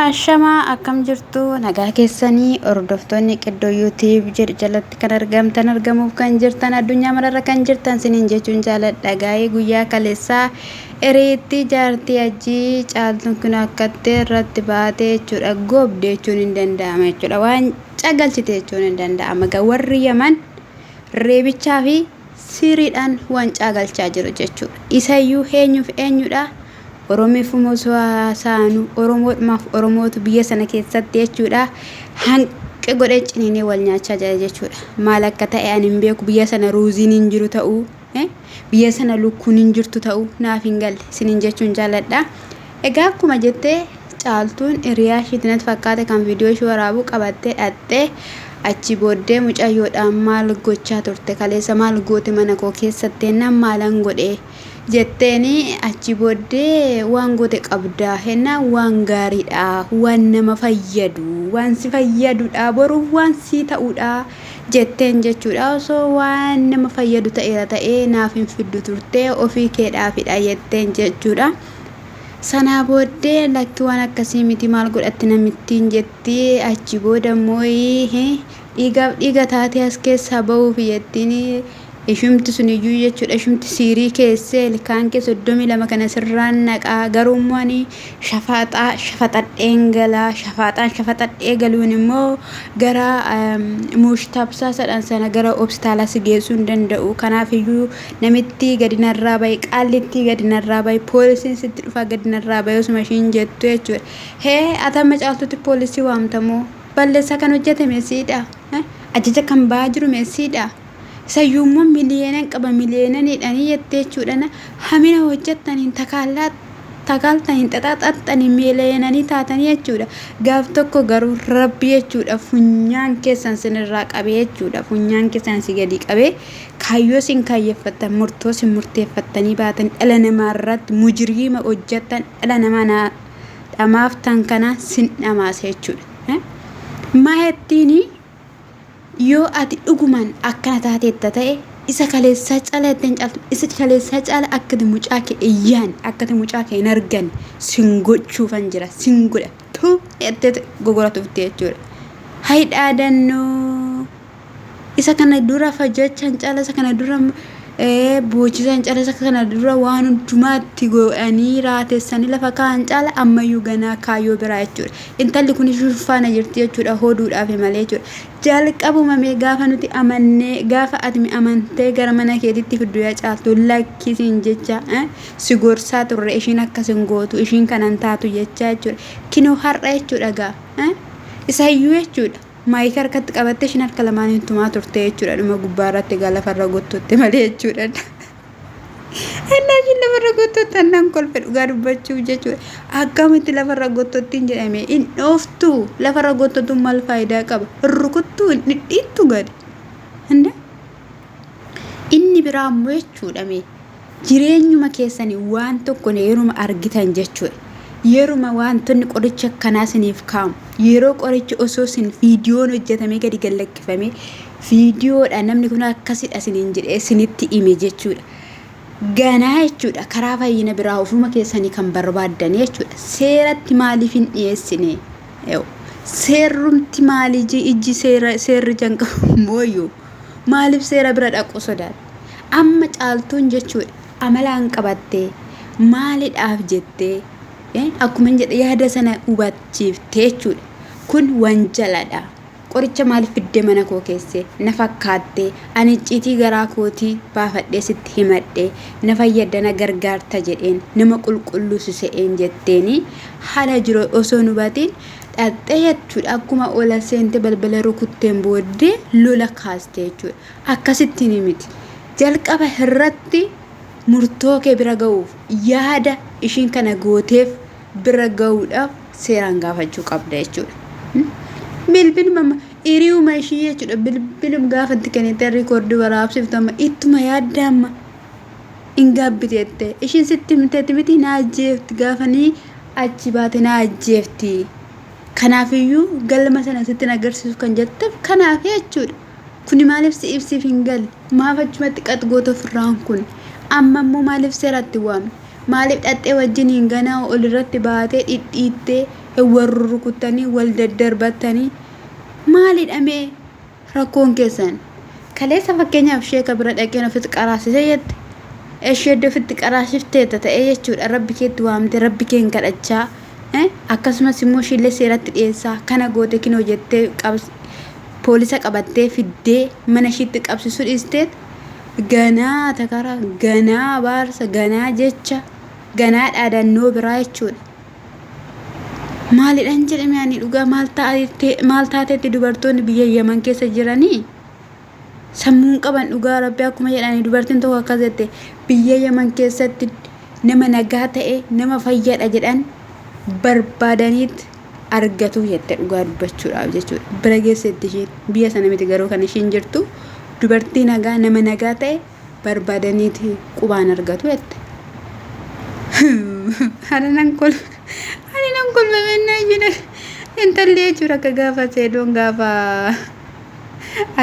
Ashamaa akkam jirtu nagaa keessanii hordoftoonni qiddoo YouTube jedhu jalatti kan argamuuf kan jirtan addunyaa mararra kan jirtan siniin jechuun jaaladha. Gaa'ee guyyaa kaleessaa Ereetti jaartii ajii caaltuun kun akkatti irratti baatee jechuudha. Gobdee jechuun hin danda'ama jechuudha. Waan cagalchite jechuun hin danda'ama. Warri Yaman reebichaa fi siriidhaan waan cagalchaa jiru jechuudha. Isayyuu eenyuuf eenyudha? Oromiif Musoo saanu Oromoodhaaf Oromootu biyya sana keessatti jechuudha. Hanqi godhee ciniinee wal nyaachaa jira jechuudha. Maal akka ta'e ani hin beeku. Biyya sana ruuziin hin jiru ta'uu, biyya sana lukkuun hin jirtu ta'uu naaf hin galle siniin jechuun jaaladha. Egaa akkuma jettee caaltuun hiriyaa ishiitti natti fakkaate kan viidiyoo ishee waraabuu qabattee dhattee achi booddee mucayyoodhaan maal gochaa turte kaleessa maal goote mana koo keessatti nan maalan godhee jetteeni achi booddee waan goote qabdaa henna waan gaariidha waan nama fayyadu waan si fayyadudha boru waan si ta'uudha jetteen jechuudha. Osoo waan nama fayyadu ta'ee naaf hin fiddu turte ofii keedhaafidha jetteen jechuudha. Sana booddee lakki waan akkasii miti maal godhatti namittiin jetti achi booda immoo dhiiga taatee as keessaa ba'uuf jettiin ishumti suniyyuu jechuudha. Ishumti siirii keessee ilkaan keessa 32 kana sirraan naqaa garummaa shafaxadheen galaa shafaxadhee galuun immoo gara mushtabsaa sadhan sana gara hospitaala si geessuu hin danda'u. Kanaafiyyuu namitti gadi narraa bahi qaallitti gadi narraa bahi poolisiin sitti dhufa gadi narraa bahi osuma ishiin jettu jechuudha. Atama caaltutti poolisii waamtamoo balleessaa kan hojjete meesiidha. Ajaja kan ba'aa jiru meesiidha. Sayyummoo miliyeenan qaba miliyeenan hidhanii jettee jechuudha. Hamina hojjettaniin takaaltaniin xaxaxaxxanii miliyeenanii taatanii jechuudha. Gaaf tokko garuu rabbi jechuudha funyaan keessan sinirraa qabee jechuudha. Funyaan keessan si gadi qabee kaayyoo sin kaayyeeffattan murtoo sin murteeffattanii baatan dhala namaa irratti mujriima hojjettan dhala namaa dhamaaftan kana sin dhamaase jechuudha. Maayettiini yoo ati dhugumaan akkana taateetta ta'e isa kaleessaa caala ittiin caaltu isa kaleessaa caala akkati mucaa kee iyyaan akkati mucaa kee hin argan sin gochuufan jira sin godha tuu jettee gogoratuufte jechuudha. Hayi dhaadannoo isa kana dura fajjachaan caala isa kana dura boochisan caala isa kana dura waan hundumaatti godhanii raatessanii lafa kaa'an caala ammayyuu ganaa kaayyoo biraa jechuudha. Intalli kun faana jirti jechuudha hoduudhaaf malee jechuudha. Jalqabumamee gaafa nuti amannee gaafa ati amantee gara mana keetitti fiduu caaltu lakkisiin jecha si gorsaa turre ishiin akkasin gootu ishiin kanan taatu jecha jechuudha. Kinoo har'a jechuudha gaa isayyuu jechuudha. Maayika harkatti qabattee ishiin harka lamaaniin tumaa turte jechuudha. Dhuma gubbaa irratti gaa lafarra gottotte malee jechuudha. Ennaa ishiin lafarra gottotte annaan kolfe dhugaa dubbachuuf jechuudha. Akkamitti lafarra gottottiin jedhame hin dhooftu lafarra gottottuun maal faayidaa qaba? Rukuttuu hin dhidhiittu gadi. Inni biraa immoo jechuudha jireenyuma keessanii waan tokko yeruma argitan jechuudha. Yeruma wantoonni qoricha akkanaa siniif kaamu yeroo qorichi osoo sin viidiyoon hojjetamee gadi gallakkifame viidiyoodha namni kun akkasidha siniin jedhee sinitti hime jechuudha. Ganaa jechuudha karaa fayyina biraa ofuma keessanii kan barbaaddan jechuudha. Seeratti maaliif hin dhiyeessine? Seerrumti maalii ijji seerri janqabu mooyyuu maaliif seera bira dhaqu sodaata? Amma caaltuun jechuudha amalaan qabattee maalidhaaf jettee akkuma jedhe yaada sana hubachiiftee jechuudha. Kun wanjaladha. Qoricha maaliif fiddee mana koo keessee na fakkaattee ani icciitii garaa kootii baafadhee sitti himadhee na fayyadana gargaarta jedheen nama qulqulluu se'een jetteeni haala jiru osoo hubatiin dhaxxee jechuudha. Akkuma ola seente balbala rukutteen booddee lola kaastee jechuudha. Akkasittiin miti jalqaba irratti murtoo kee bira ga'uuf yaada ishiin kana gooteef bira ga'uudhaaf seeraan gaafachuu qabda jechuudha. Bilbiluma hiriyooma ishii jechuudha. Bilbilum gaafa itti kennite riikoordii waraabsiftama ittuma yaaddaama hin gaabbiteette ishiin sitti himteetti miti na ajjeefti gaafanii achi baate na ajjeefti. Kanaafiyyuu galma sana sitti agarsiisu kan jetteef kanaaf jechuudha. Kuni maaliif si ibsiif hin galle? Maaf achumatti qaxgoota ofirraan kun? Amma immoo maaliif seeratti waamne? Maaliif dhaxxee wajjin hin ganaa ol irratti baatee dhidhiittee warri rukutanii wal daddarbatanii maalidhamee rakkoon keessan kaleessa fakkeenyaaf sheeka bira dhaqeen ofitti qaraasise jette ishee ofitti qaraasiftee ta'ee jechuudha rabbi keetti waamte rabbi keen kadhachaa akkasumas immoo shillee seeratti dhiyeessaa kana goote kinoo jettee poolisa qabattee fiddee mana ishiitti qabsiisuu dhiisteet ganaa takara ganaa baarsa ganaa jecha ganaa dhaadannoo biraa jechuudha. Maalidhaan jedhame ani dhugaa maal taateetti dubartoonni biyya Yemen keessa jiranii sammuun qaban dhugaa rabbi akkuma jedhanii dubartiin tokko akkas jette biyya Yemen keessatti nama nagaa ta'e nama fayyadha jedhan barbaadaniit argatu jette dhugaa dubbachuudhaaf jechuudha. Bira geessetti ishiin biyya sana miti garuu kan ishiin jirtu dubartii nagaa nama nagaa ta'e barbaadaniit qubaan argatu jette. Haranan kol memena jina intalli jechuudha akka gaafa seedoon gaafa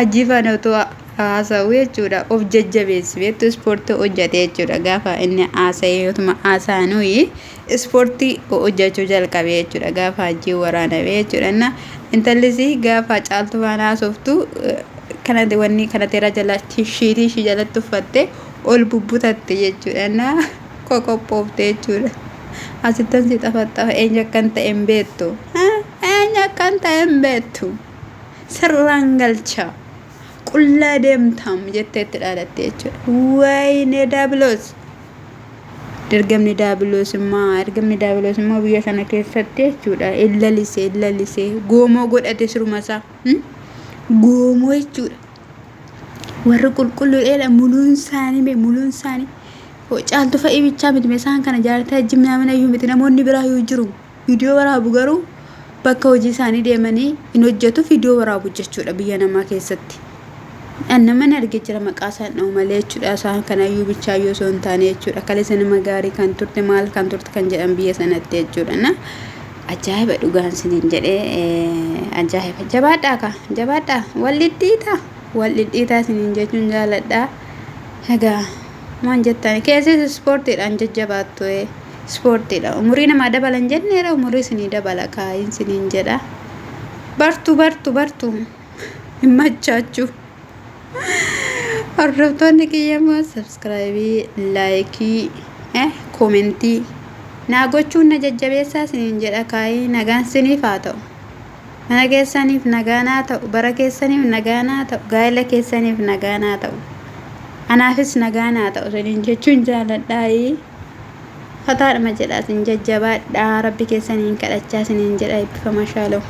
ajjiifan otoo haasa'u jechuudha of jajjabeessi beektu ispoortii hojjate jechuudha gaafa inni haasa'ee yootuma haasa'anuyi ispoortii hojjechuu jalqabe jechuudha gaafa ajjii waraanabe jechuudha na intallis gaafa caaltu waan haasoftu kanatti wanni kanatera jalatti shiitii shi jalatti uffatte ol bubbutatte jechuudha na qoqophoofte jechuudha. Asittan si xafaxafa eenyu akkan ta'e hin beektu eenyu akkan ta'e hin beektu sirraan galcha qullaa deemtam jettee itti dhaadatte jechuudha. Wayne daabiloos ergamni daabiloos immoo biyya sana keessatti jechuudha illa lisee goomoo godhate sirumasaa goomoo jechuudha. Warri qulqulluudheedha muluun isaanii caaltu fa'ii bichaa miti mesaan kana jaartaa jimnaa mana iyyuu miti namoonni biraa yoo jiru viidiyoo waraabu garuu bakka hojii isaanii deemanii hin hojjetu viidiyoo waraabu jechuudha biyya namaa keessatti. Nama argee jira maqaa isaan dha'u malee jechuudha isaan kana iyyuu bichaa yoo osoo hin taane jechuudha kaleessa nama gaarii kan turte maal kan turte kan jedhan biyya sanatti jechuudha na ajaa'iba dhugaan siniin jedhee ajaa'iba jabaadhaa waldhidhiitaa siniin jechuun jaaladhaa egaa. Maan jettaan keessis ispoortiidhaan jajjabaattu ispoortiidha umurii namaa dabalan jenneera umurii isinii dabala kaayin siniin jedha bartu hin machaachuu hordoftoonni kiyyamoo sabskraayibii laayikii koomentii naa gochuun na jajjabeessaa siniin jedha kaayi nagaan siniif haa ta'u mana keessaniif nagaan haa ta'u bara keessaniif nagaan haa ta'u gaa'ela keessaniif nagaan haa ta'u. Anaafis nagaan haa ta'u saniin jechuun jaaladhaa fataadhuma jedhaa sin jajjabaadhaa rabbi keessaniin kadhachaa siniin jedha eebbifamaa shaala'u.